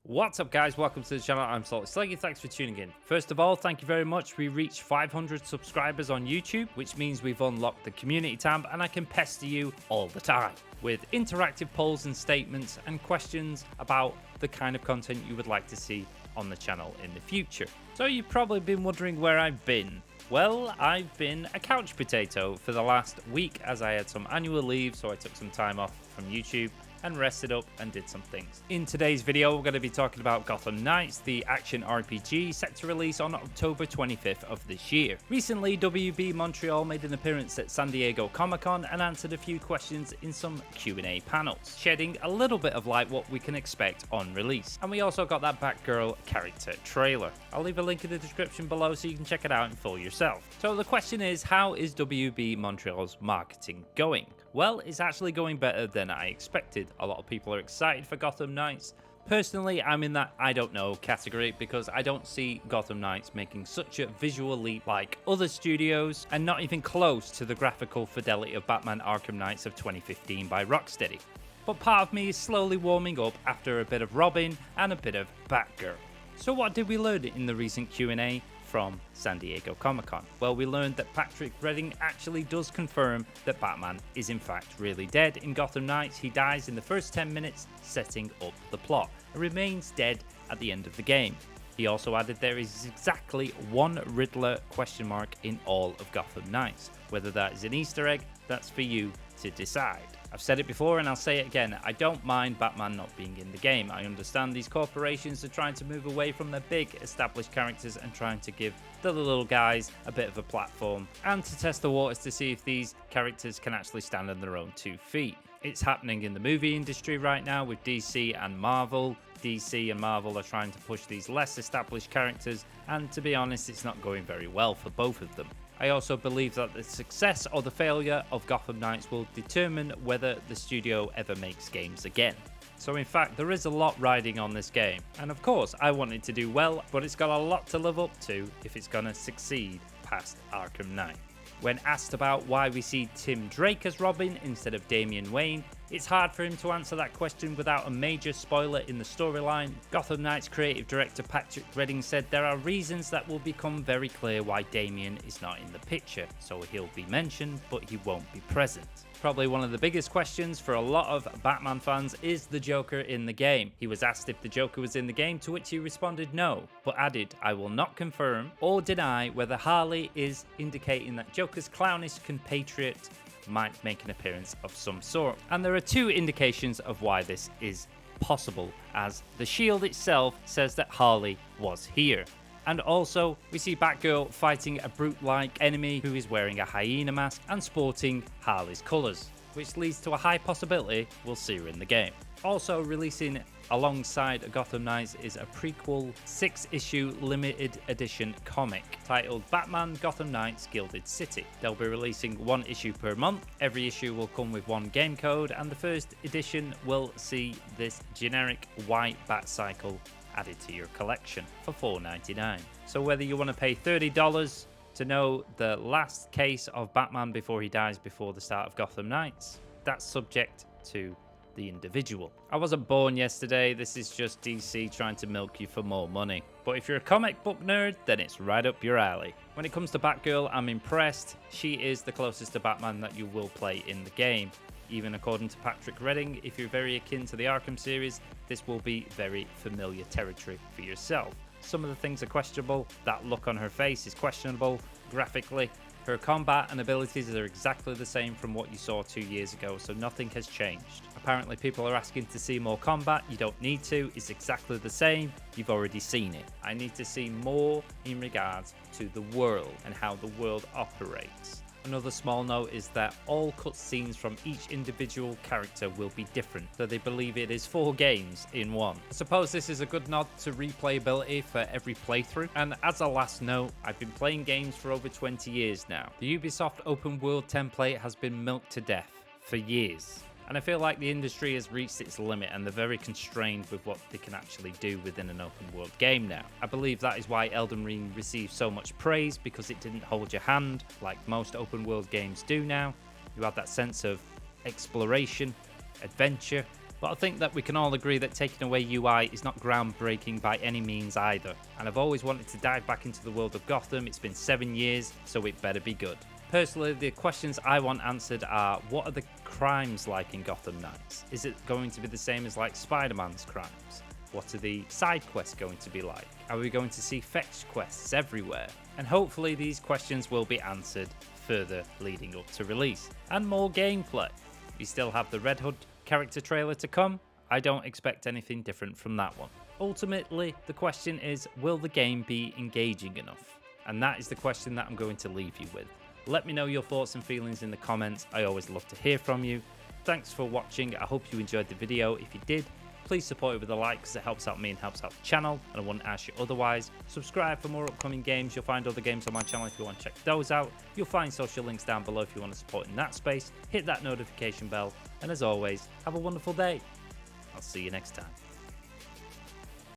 What's up guys, welcome to the channel. I'm Salty Sleggy, thanks for tuning in. First of all, thank you very much. We reached 500 subscribers on YouTube, which means we've unlocked the community tab and I can pester you all the time with interactive polls and statements and questions about the kind of content you would like to see on the channel in the future. So you've probably been wondering where I've been. Well, I've been a couch potato for the last week as I had some annual leave, so I took some time off from YouTube and rested up and did some things. In today's video, we're going to be talking about Gotham Knights, the action RPG set to release on October 25th of this year. Recently, WB Montreal made an appearance at San Diego Comic-Con and answered a few questions in some Q&A panels, shedding a little bit of light what we can expect on release. And we also got that Batgirl character trailer. I'll leave a link in the description below so you can check it out in full yourself. So the question is, how is WB Montreal's marketing going? Well, it's actually going better than I expected. A lot of people are excited for Gotham Knights. Personally, I'm in that I don't know category because I don't see Gotham Knights making such a visual leap like other studios and not even close to the graphical fidelity of Batman Arkham Knights of 2015 by Rocksteady. But part of me is slowly warming up after a bit of Robin and a bit of Batgirl. So what did we learn in the recent Q&A from San Diego Comic-Con? Well, we learned that Patrick Redding actually does confirm that Batman is in fact really dead in Gotham Knights. He dies in the first 10 minutes setting up the plot and remains dead at the end of the game. He also added there is exactly one Riddler question mark in all of Gotham Knights. Whether that is an Easter egg, that's for you to decide. I've said it before and I'll say it again, I don't mind Batman not being in the game. I understand these corporations are trying to move away from their big established characters and trying to give the little guys a bit of a platform and to test the waters to see if these characters can actually stand on their own 2 feet. It's happening in the movie industry right now with DC and Marvel. DC and Marvel are trying to push these less established characters, and to be honest, it's not going very well for both of them. I also believe that the success or the failure of Gotham Knights will determine whether the studio ever makes games again. So in fact, there is a lot riding on this game. And of course, I want it to do well, but it's got a lot to live up to if it's gonna succeed past Arkham Knight. When asked about why we see Tim Drake as Robin instead of Damian Wayne, it's hard for him to answer that question without a major spoiler in the storyline. Gotham Knights creative director Patrick Redding said there are reasons that will become very clear why Damian is not in the picture, so he'll be mentioned but he won't be present. Probably one of the biggest questions for a lot of Batman fans is the Joker in the game. He was asked if the Joker was in the game, to which he responded no, but added, I will not confirm or deny whether Harley is indicating that Joker's clownish compatriot might make an appearance of some sort. And there are 2 indications of why this is possible, as the Shield itself says that Harley was here. And also, we see Batgirl fighting a brute-like enemy who is wearing a hyena mask and sporting Harley's colours, which leads to a high possibility we'll see her in the game. Also releasing alongside Gotham Knights is a prequel 6-issue limited edition comic titled Batman Gotham Knights Gilded City. They'll be releasing 1 issue per month. Every issue will come with 1 game code, and the first edition will see this generic white Batcycle added to your collection for $4.99. So whether you want to pay $30 to know the last case of Batman before he dies before the start of Gotham Knights, that's subject to the individual. I wasn't born yesterday, this is just DC trying to milk you for more money. But if you're a comic book nerd, then it's right up your alley. When it comes to Batgirl, I'm impressed. She is the closest to Batman that you will play in the game. Even according to Patrick Redding, if you're very akin to the Arkham series, this will be very familiar territory for yourself. Some of the things are questionable, that look on her face is questionable graphically. Her combat and abilities are exactly the same from what you saw 2 years ago, so nothing has changed. Apparently people are asking to see more combat, you don't need to, it's exactly the same, you've already seen it. I need to see more in regards to the world and how the world operates. Another small note is that all cutscenes from each individual character will be different, so they believe it is 4 games in one. I suppose this is a good nod to replayability for every playthrough. And as a last note, I've been playing games for over 20 years now. The Ubisoft open world template has been milked to death for years. And I feel like the industry has reached its limit and they're very constrained with what they can actually do within an open world game now. I believe that is why Elden Ring received so much praise, because it didn't hold your hand like most open world games do now. You had that sense of exploration, adventure, But I think that we can all agree that taking away UI is not groundbreaking by any means either. And I've always wanted to dive back into the world of Gotham. It's been 7 years, so it better be good. Personally, the questions I want answered are, what are the crimes like in Gotham Knights? Is it going to be the same as like Spider-Man's crimes? What are the side quests going to be like? Are we going to see fetch quests everywhere? And hopefully these questions will be answered further leading up to release. And more gameplay. We still have the Red Hood character trailer to come. I don't expect anything different from that one. Ultimately, the question is, will the game be engaging enough? And that is the question that I'm going to leave you with. Let me know your thoughts and feelings in the comments. I always love to hear from you. Thanks for watching. I hope you enjoyed the video. If you did, please support it with a like because it helps out me and helps out the channel, and I wouldn't ask you otherwise. Subscribe for more upcoming games. You'll find other games on my channel if you want to check those out. You'll find social links down below if you want to support in that space. Hit that notification bell, and as always, have a wonderful day. I'll see you next time.